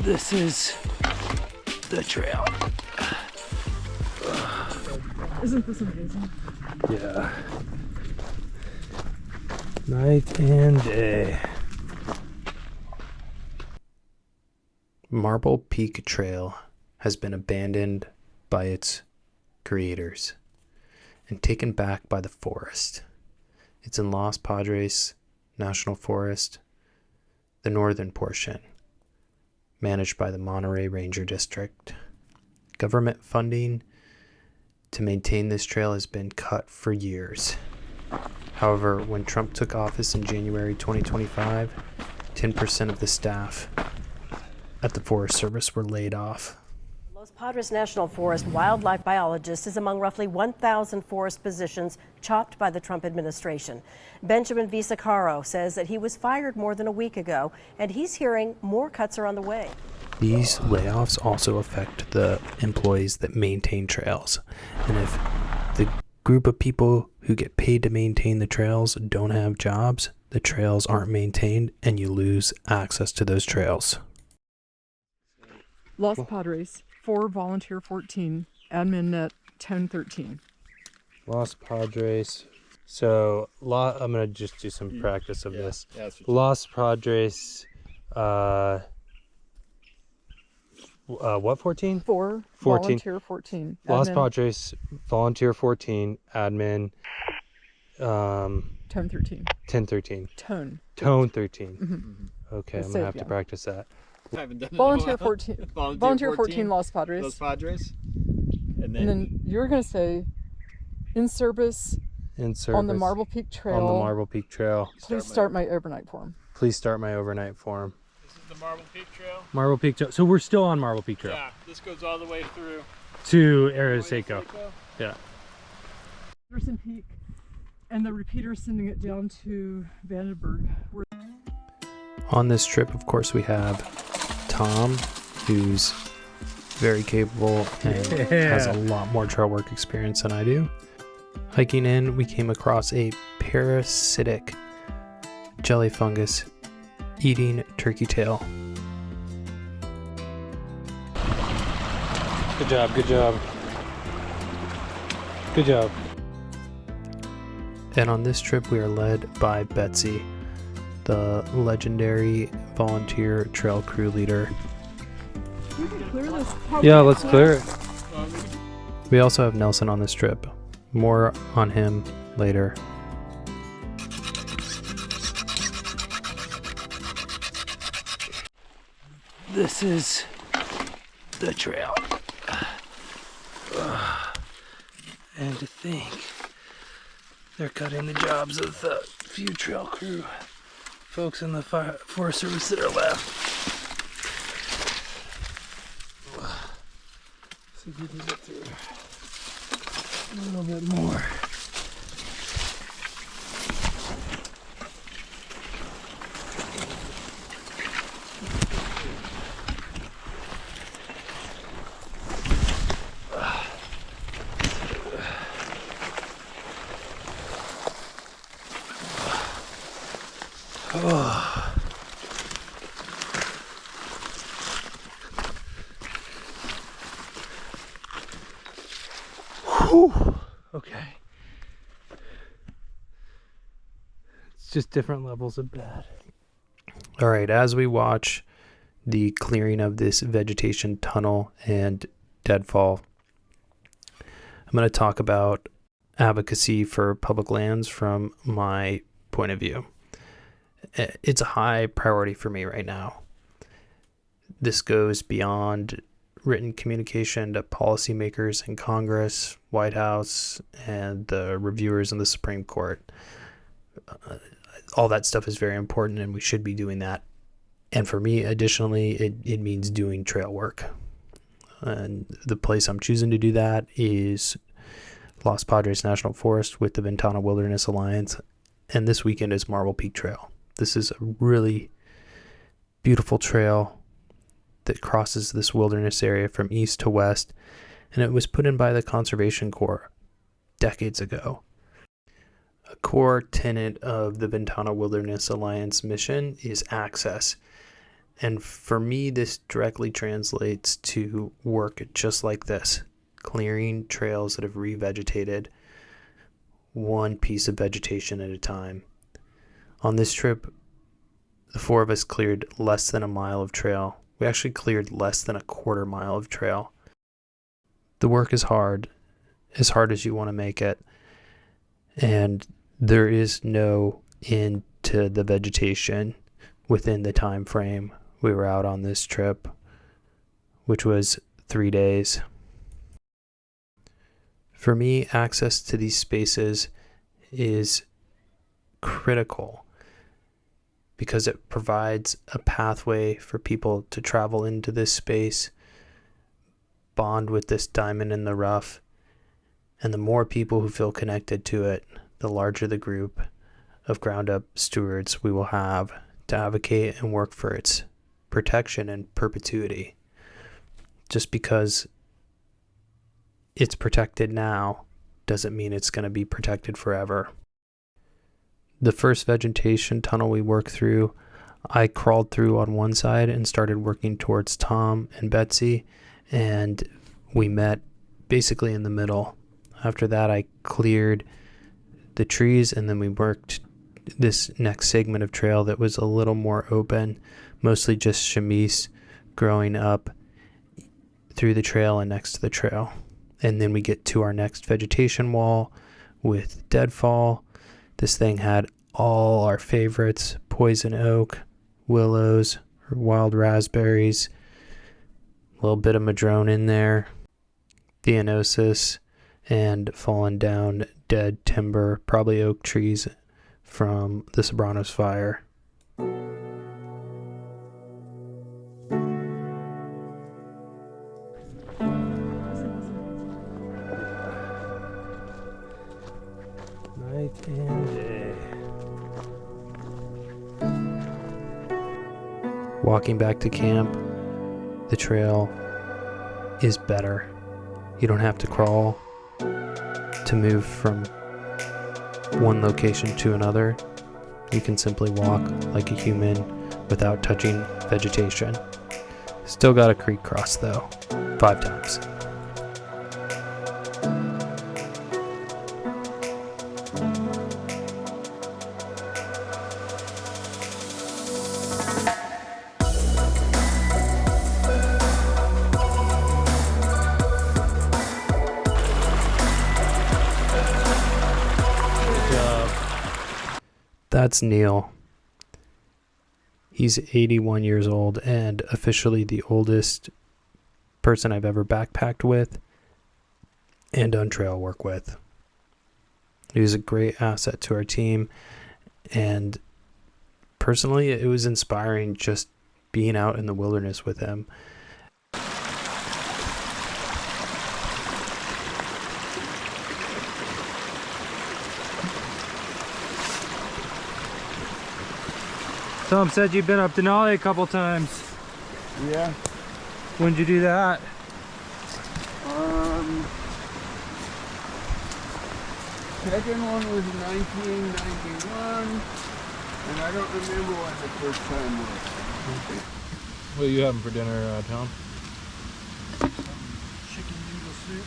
This is the trail. Isn't this amazing? Yeah. Night and day. Marble Peak Trail has been abandoned by its creators and taken back by the forest. It's in Los Padres National Forest, the northern portion, managed by the Monterey Ranger District. Government funding to maintain this trail has been cut for years. However, when Trump took office in January 2025, 10% of the staff at the Forest Service were laid off. Los Padres National Forest wildlife biologist is among roughly 1,000 forest positions chopped by the Trump administration. Benjamin Visacaro says that he was fired more than a week ago, and he's hearing more cuts are on the way. These layoffs also affect the employees that maintain trails. And if the group of people who get paid to maintain the trails don't have jobs, the trails aren't maintained and you lose access to those trails. Los Padres, 4 volunteer 14, admin net 1013. Los Padres. So I'm going to just do some practice of this. Los Padres, what 14? 4 volunteer 14. Los admin Padres, volunteer 14, admin 1013. 1013. Tone 13. Mm-hmm. Okay, I'm Let's going to say, have to practice that. I haven't done it in a Volunteer while. 14. Volunteer 14 Los Padres. Los Padres. And And then you're going to say in service In service on the Marble Peak Trail. on the Marble Peak Trail. Please start my overnight form. Please start my overnight form. This is the Marble Peak Trail. Marble Peak Trail. So we're still on Marble Peak Trail. Yeah, this goes all the way through. To Ariseco. Yeah. Anderson Peak, and the repeater is sending it down to Vandenberg. On this trip, of course, we have Tom, who's very capable and has a lot more trail work experience than I do. Hiking in, we came across a parasitic jelly fungus eating turkey tail. Good job, good job. Good job. And on this trip, we are led by Betsy, the legendary volunteer trail crew leader. We can clear this. Yeah, let's clear it. We also have Nelson on this trip. More on him later. This is the trail. And to think they're cutting the jobs of the few trail crew folks in the Forest Service that are left. See if we can get through a little bit more. Oh. Whew. Okay. It's just different levels of bad. All right, as we watch the clearing of this vegetation tunnel and deadfall, I'm going to talk about advocacy for public lands from my point of view. It's a high priority for me right now. This goes beyond written communication to policymakers in Congress, White House, and the reviewers in the Supreme Court. All that stuff is very important, and we should be doing that. And for me, additionally, it means doing trail work. And the place I'm choosing to do that is Los Padres National Forest with the Ventana Wilderness Alliance. And this weekend is Marble Peak Trail. This is a really beautiful trail that crosses this wilderness area from east to west, and it was put in by the Conservation Corps decades ago. A core tenet of the Ventana Wilderness Alliance mission is access, And for me, this directly translates to work just like this, clearing trails that have revegetated one piece of vegetation at a time. On this trip, the four of us cleared less than a mile of trail. We actually cleared less than a quarter mile of trail. The work is hard as you want to make it. And there is no end to the vegetation within the time frame we were out on this trip, which was 3 days. For me, access to these spaces is critical because it provides a pathway for people to travel into this space, bond with this diamond in the rough, and the more people who feel connected to it, the larger the group of ground-up stewards we will have to advocate and work for its protection and perpetuity. Just because it's protected now doesn't mean it's going to be protected forever. The first vegetation tunnel we worked through, I crawled through on one side and started working towards Tom and Betsy, and we met basically in the middle. After that, I cleared the trees, and then we worked this next segment of trail that was a little more open, mostly just chamise growing up through the trail and next to the trail. And then we get to our next vegetation wall with deadfall. This thing had all our favorites: poison oak, willows, wild raspberries, a little bit of madrone in there, theanosis, and fallen down dead timber, probably oak trees from the Sobranos fire. Night and day. Walking back to camp, the trail is better. You don't have to crawl to move from one location to another. You can simply walk like a human without touching vegetation. Still got a creek cross though, 5 times. That's Neil. He's 81 years old and officially the oldest person I've ever backpacked with and done trail work with. He was a great asset to our team, and personally, it was inspiring just being out in the wilderness with him. Tom said you've been up Denali a couple times. Yeah. When'd you do that? Second one was in 1991, and I don't remember what the first time was. What are you having for dinner, Tom? Chicken noodle soup.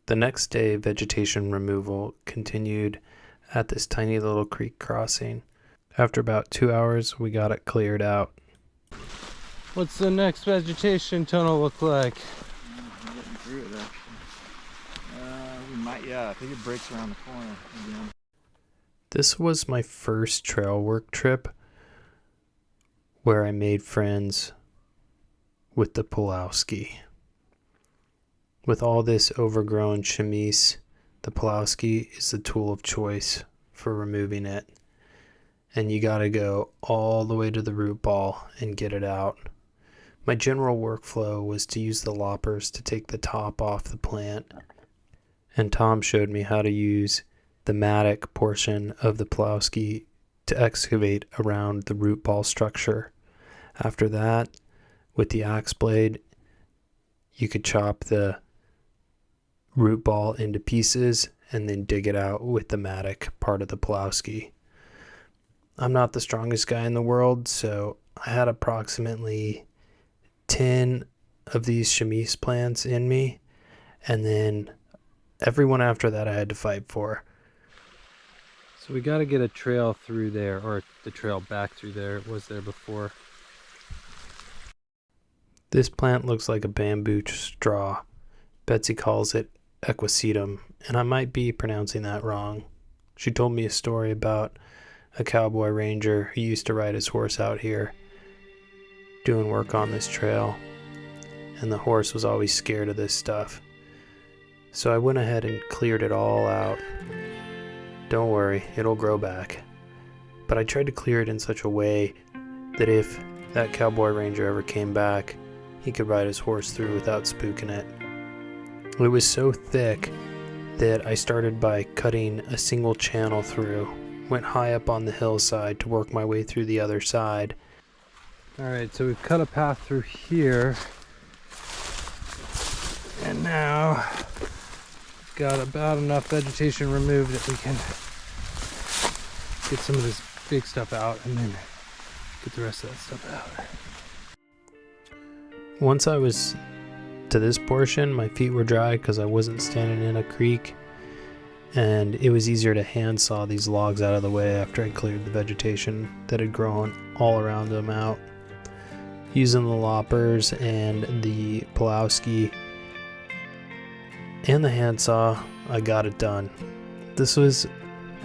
The next day, vegetation removal continued at this tiny little creek crossing. After about 2 hours, we got it cleared out. What's the next vegetation tunnel look like? I'm getting through it actually. We might, yeah, I think it breaks around the corner again. This was my first trail work trip where I made friends with the Pulowski. With all this overgrown chamise, the Pulowski is the tool of choice for removing it. And you gotta go all the way to the root ball and get it out. My general workflow was to use the loppers to take the top off the plant. And Tom showed me how to use the mattock portion of the Pulowski to excavate around the root ball structure. After that, with the axe blade, you could chop the root ball into pieces and then dig it out with the mattock part of the Pulowski. I'm not the strongest guy in the world, so I had approximately 10 of these chemise plants in me, and then everyone after that I had to fight for. So we got to get a trail through there, or the trail back through there. It was there before. This plant looks like a bamboo straw. Betsy calls it equisetum, and I might be pronouncing that wrong. She told me a story about a cowboy ranger who used to ride his horse out here doing work on this trail, and the horse was always scared of this stuff. So I went ahead and cleared it all out. Don't worry, it'll grow back. But I tried to clear it in such a way that if that cowboy ranger ever came back, he could ride his horse through without spooking it. It was so thick that I started by cutting a single channel through, went high up on the hillside to work my way through the other side. Alright, so we've cut a path through here. And now we've got about enough vegetation removed that we can get some of this big stuff out and then get the rest of that stuff out. Once I was to this portion, my feet were dry because I wasn't standing in a creek, and it was easier to handsaw these logs out of the way after I cleared the vegetation that had grown all around them out. Using the loppers and the Pulowski and the handsaw, I got it done. This was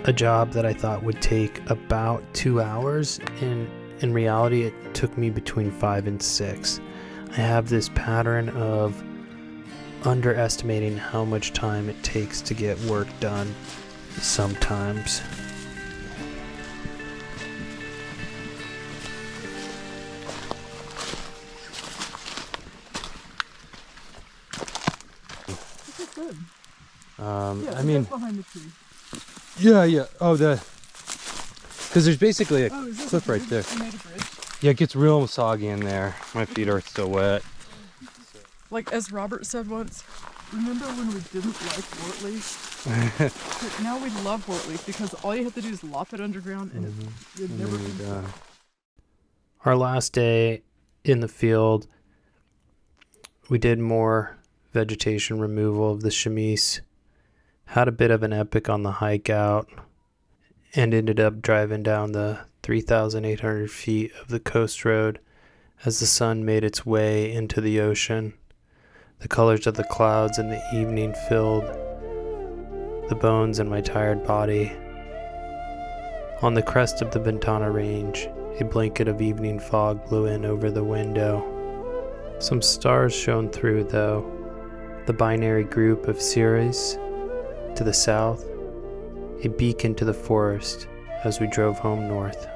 a job that I thought would take about 2 hours, and in reality it took me between 5 and 6. I have this pattern of underestimating how much time it takes to get work done sometimes. This is good. I mean, behind the tree. yeah. Oh, because there's basically a Oh, is this cliff a right bridge? there. They made a bridge. Yeah, it gets real soggy in there. My feet are still wet. Like as Robert said once, remember when we didn't like wort leaf? But now we love wort leaf because all you have to do is lop it underground and it never comes back. Our last day in the field, we did more vegetation removal of the chemise, had a bit of an epic on the hike out, and ended up driving down the 3,800 feet of the coast road as the sun made its way into the ocean. The colors of the clouds in the evening filled the bones in my tired body. On the crest of the Ventana Range, a blanket of evening fog blew in over the window. Some stars shone through, though. The binary group of Cirrus to the south, a beacon to the forest as we drove home north.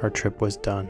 Our trip was done.